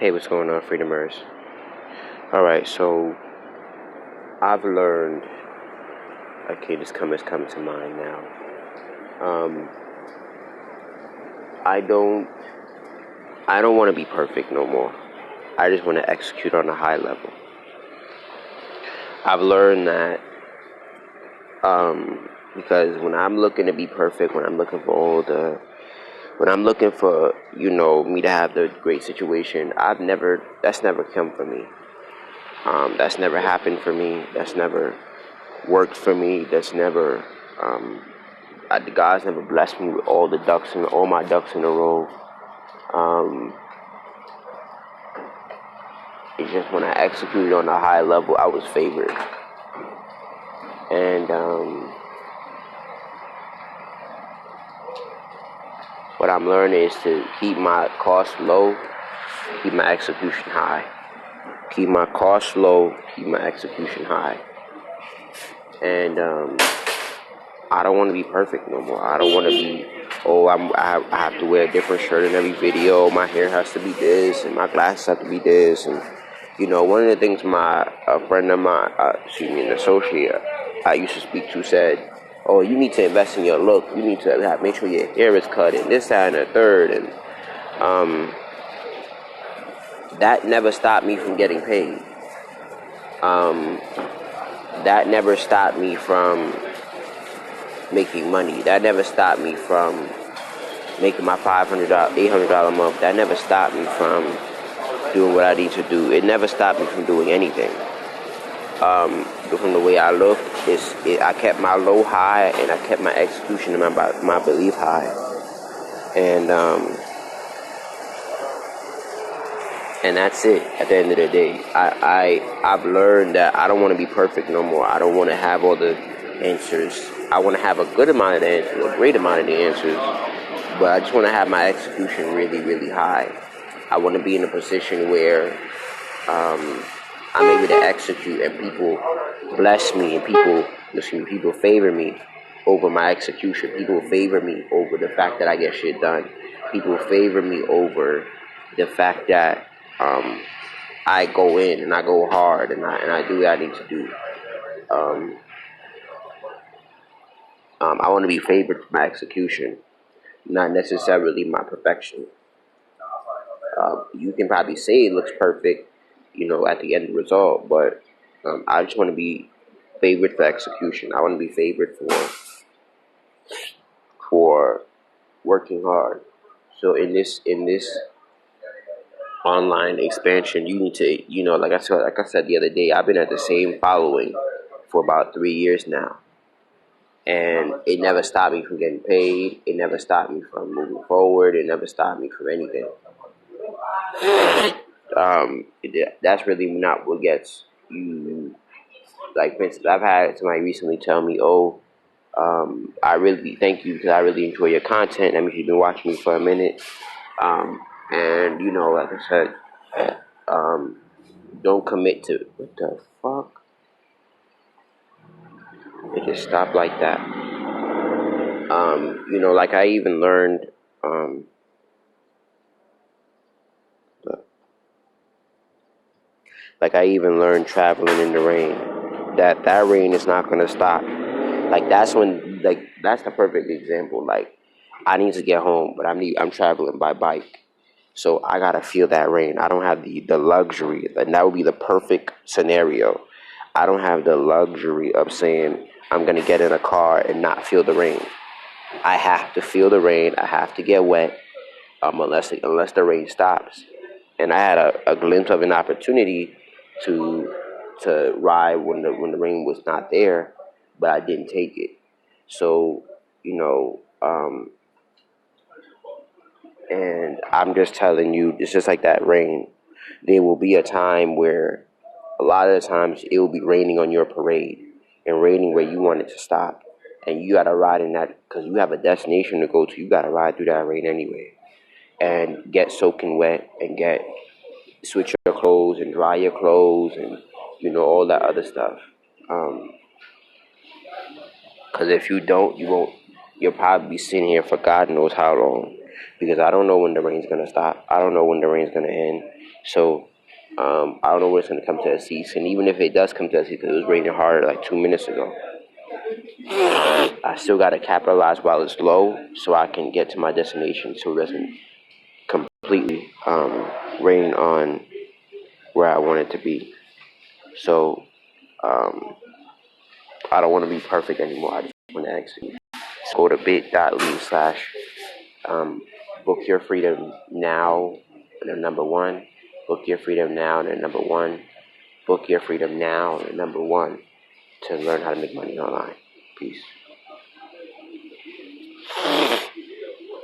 Hey, what's going on, Freedomers? All right, so I've learned. Okay, it's coming to mind now. Um, I don't, I don't want to be perfect no more. I just want to execute on a high level. I've learned that because when I'm looking to be perfect, when I'm looking for me to have the great situation, that's never come for me. That's never happened for me. That's never worked for me. God's never blessed me with all my ducks in a row. Um, it's just when I executed on a high level, I was favored. And what I'm learning is to keep my costs low, keep my execution high. Keep my costs low, keep my execution high. And I don't want to be perfect no more. I don't want to be, I have to wear a different shirt in every video. My hair has to be this, and my glasses have to be this. And, one of the things a friend of mine, an associate I used to speak to said, oh, you need to invest in your look. You need to make sure your hair is cut and this, that, and the third. And that never stopped me from getting paid. That never stopped me from making money. That never stopped me from making my $500, $800 a month. That never stopped me from doing what I need to do. It never stopped me from doing anything. From the way I look, I kept my low high, and I kept my execution and my belief high. And that's it. At the end of the day, I've learned that I don't want to be perfect no more. I don't want to have all the answers. I want to have a good amount of the answers, a great amount of the answers, but I just want to have my execution really, really high. I want to be in a position where I'm able to execute, and people bless me, and people favor me over my execution. People favor me over the fact that I get shit done. People favor me over the fact that I go in and I go hard and I do what I need to do. I want to be favored for my execution, not necessarily my perfection. You can probably say it looks perfect, at the end result, but I just want to be favored for execution. I want to be favored for working hard. So in this online expansion, you need to, like I said the other day, I've been at the same following for about 3 years now. And it never stopped me from getting paid. It never stopped me from moving forward. It never stopped me from anything. That's really not what gets you. Like, for instance, I've had somebody recently tell me, I really thank you because I really enjoy your content. That means you've been watching me for a minute. And, like I said, don't commit to, what the fuck? It just stopped like that. Like I even learned, traveling in the rain, that rain is not going to stop. Like that's the perfect example. Like I need to get home, but I'm traveling by bike. So I gotta feel that rain. I don't have the luxury, and that would be the perfect scenario. I don't have the luxury of saying I'm gonna get in a car and not feel the rain. I have to feel the rain. I have to get wet, unless the rain stops. And I had a glimpse of an opportunity to ride when the rain was not there, but I didn't take it. So and I'm just telling you, it's just like that rain. There will be a time where a lot of the times it will be raining on your parade and raining where you want it to stop. And you got to ride in that because you have a destination to go to. You got to ride through that rain anyway and get soaking wet and switch your clothes and dry your clothes and, all that other stuff. Because if you don't, you'll probably be sitting here for God knows how long. Because I don't know when the rain's going to stop. I don't know when the rain's going to end. So I don't know where it's going to come to a cease. And even if it does come to a cease, because it was raining hard like 2 minutes ago, I still got to capitalize while it's low so I can get to my destination so it doesn't completely rain on where I want it to be. So um, I don't want to be perfect anymore. I just want to execute. So go to bit.ly/ book your freedom now, and then number one. Book your freedom now, and then number one. Book your freedom now, and then number one, to learn how to make money online. Peace.